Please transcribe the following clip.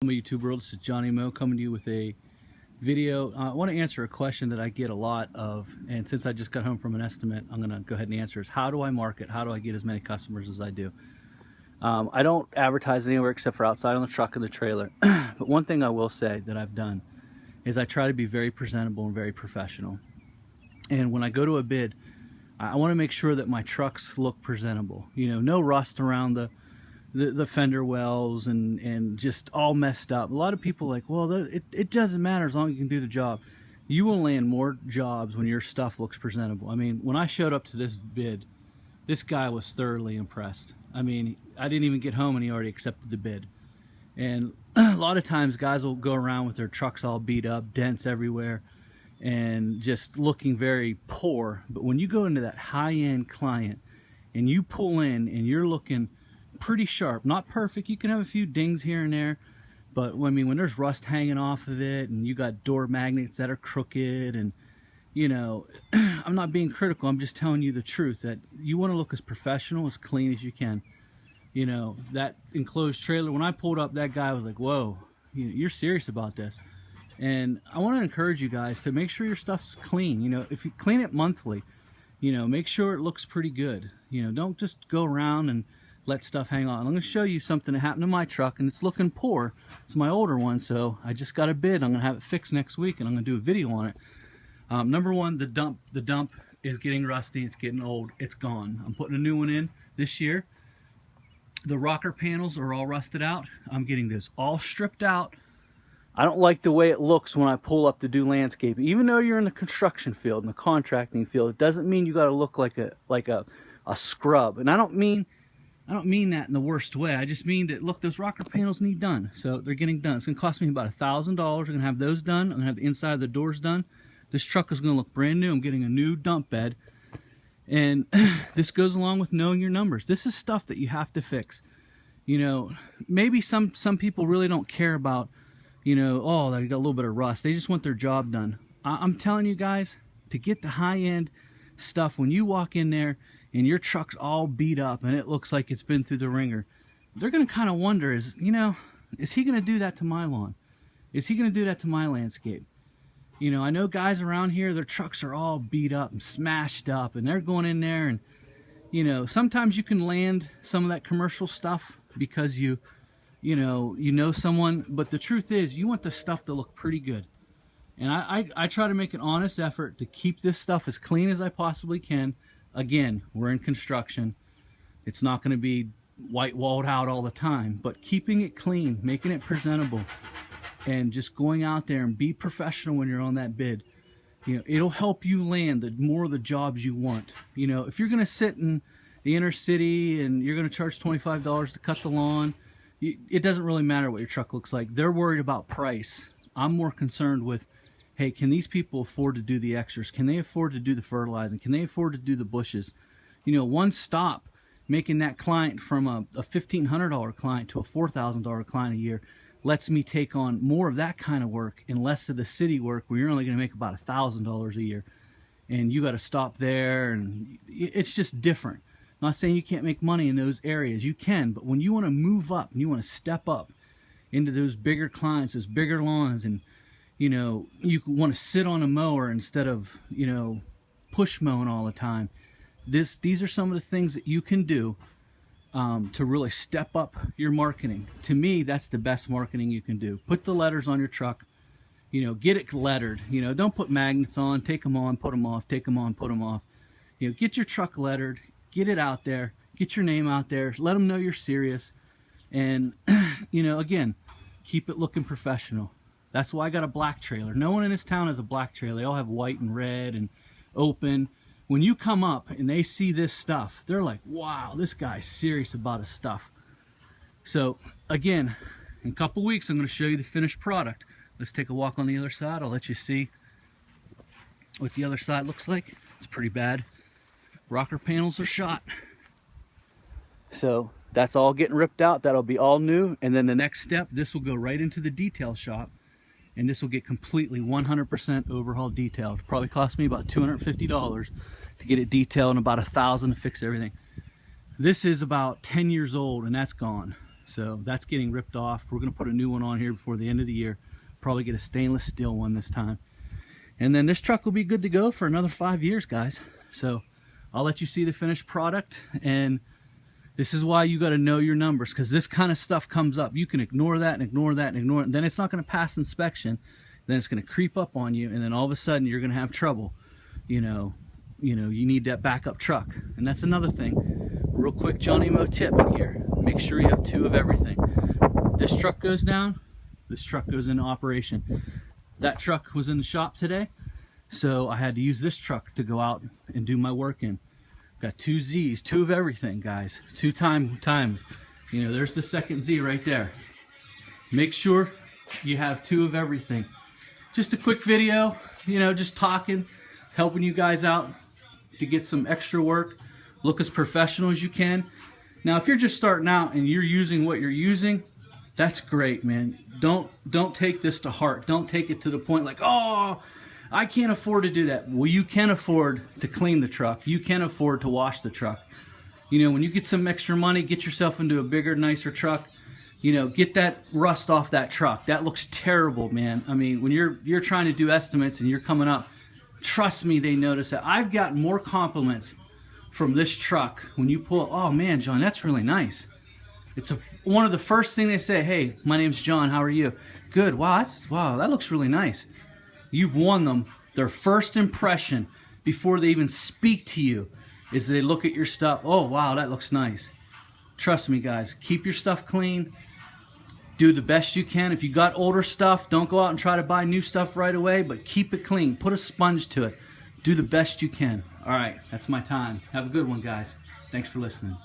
Welcome to YouTube world. This is Johnny Mo coming to you with a video. I want to answer a question that I get a lot of, and since I just got home from an estimate, I'm going to go ahead and answer is how do I market? How do I get as many customers as I do? I don't advertise anywhere except for outside on the truck and the trailer. But one thing I will say that I've done is I try to be very presentable and very professional. And when I go to a bid, I want to make sure that my trucks look presentable. You know, no rust around the fender wells and just all messed up. A lot of people are like, well, it doesn't matter as long as you can do the job. You will land more jobs when your stuff looks presentable. I mean, when I showed up to this bid, this guy was thoroughly impressed. I mean, I didn't even get home and he already accepted the bid. And a lot of times guys will go around with their trucks all beat up, dents everywhere, and just looking very poor. But when you go into that high-end client and you pull in and you're looking pretty sharp, not perfect, you can have a few dings here and there, but I mean, when there's rust hanging off of it and you got door magnets that are crooked, and you know, I'm not being critical, I'm just telling you the truth, that you want to look as professional, as clean as you can. You know, that enclosed trailer, when I pulled up, that guy was like, whoa, you're serious about this. And I want to encourage you guys to make sure your stuff's clean. You know, if you clean it monthly, you know, make sure it looks pretty good. You know, don't just go around and let stuff hang on. I'm going to show you something that happened to my truck, and it's looking poor. It's my older one, so I just got a bid. I'm going to have it fixed next week, and I'm going to do a video on it. Number one, the dump is getting rusty. It's getting old. It's gone. I'm putting a new one in this year. The rocker panels are all rusted out. I'm getting this all stripped out. I don't like the way it looks when I pull up to do landscaping. Even though you're in the construction field, in the contracting field, it doesn't mean you got to look like a scrub. And I don't mean that in the worst way. I just mean that, look, those rocker panels need done. So they're getting done. It's going to cost me about $1,000. We're going to have those done. I'm going to have the inside of the doors done. This truck is going to look brand new. I'm getting a new dump bed. And this goes along with knowing your numbers. This is stuff that you have to fix. You know, maybe some people really don't care about, you know, oh, they got a little bit of rust. They just want their job done. I'm telling you guys, to get the high-end stuff, when you walk in there and your truck's all beat up and it looks like it's been through the ringer, they're going to kind of wonder, is he going to do that to my lawn? Is he going to do that to my landscape? You know, I know guys around here, their trucks are all beat up and smashed up, and they're going in there, and, you know, sometimes you can land some of that commercial stuff because you know someone, but the truth is, you want the stuff to look pretty good. And I try to make an honest effort to keep this stuff as clean as I possibly can. Again, we're in construction. It's not going to be white walled out all the time, but keeping it clean, making it presentable, and just going out there and be professional when you're on that bid. You know, it'll help you land the more of the jobs you want. You know, if you're going to sit in the inner city and you're going to charge $25 to cut the lawn, it doesn't really matter what your truck looks like. They're worried about price. I'm more concerned with, hey, can these people afford to do the extras? Can they afford to do the fertilizing? Can they afford to do the bushes? You know, one stop making that client from a $1,500 client to a $4,000 client a year lets me take on more of that kind of work and less of the city work where you're only going to make about $1,000 a year. And you got to stop there, and it's just different. I'm not saying you can't make money in those areas. You can, but when you want to move up and you want to step up into those bigger clients, those bigger lawns, and you know, you want to sit on a mower instead of, you know, push mowing all the time. These are some of the things that you can do to really step up your marketing. To me, that's the best marketing you can do. Put the letters on your truck. You know, get it lettered. You know, don't put magnets on, take them on, put them off, take them on, put them off. You know, get your truck lettered. Get it out there, get your name out there, let them know you're serious, and you know, again, keep it looking professional. That's why I got a black trailer. No one in this town has a black trailer. They all have white and red and open. When you come up and they see this stuff, they're like, wow, this guy's serious about his stuff. So again, in a couple weeks, I'm going to show you the finished product. Let's take a walk on the other side. I'll let you see what the other side looks like. It's pretty bad. Rocker panels are shot. So that's all getting ripped out. That'll be all new. And then the next step, this will go right into the detail shop. And this will get completely 100% overhaul detailed. Probably cost me about $250 to get it detailed and about $1,000 to fix everything. This is about 10 years old and that's gone. So that's getting ripped off. We're going to put a new one on here before the end of the year. Probably get a stainless steel one this time. And then this truck will be good to go for another 5 years, guys. So I'll let you see the finished product. And this is why you got to know your numbers, because this kind of stuff comes up. You can ignore that and ignore that and ignore it. And then it's not going to pass inspection. Then it's going to creep up on you. And then all of a sudden you're going to have trouble. You need that backup truck. And that's another thing. Real quick Johnny Mo tip in here. Make sure you have 2 of everything. This truck goes down. This truck goes into operation. That truck was in the shop today, so I had to use this truck to go out and do my work in. Got 2 Z's, 2 of everything, guys. 2 times. There's the second Z right there. Make sure you have 2 of everything. Just a quick video, just talking, helping you guys out to get some extra work. Look as professional as you can. Now, if you're just starting out and you're using what you're using, that's great, man. Don't take this to heart. Don't take it to the point like, oh, I can't afford to do that. Well, you can afford to clean the truck. You can afford to wash the truck. When you get some extra money, get yourself into a bigger, nicer truck. Get that rust off that truck. That looks terrible, man. I mean, when you're trying to do estimates and you're coming up, trust me, they notice that. I've got more compliments from this truck when you pull, oh man, John, that's really nice. It's one of the first thing they say, hey, my name's John, how are you? Good, wow, that looks really nice. You've won them. Their first impression before they even speak to you is they look at your stuff, oh wow, that looks nice. Trust me, guys, keep your stuff clean. Do the best you can. If you got older stuff, don't go out and try to buy new stuff right away, but keep it clean. Put a sponge to it. Do the best you can. All right, that's my time. Have a good one, guys. Thanks for listening.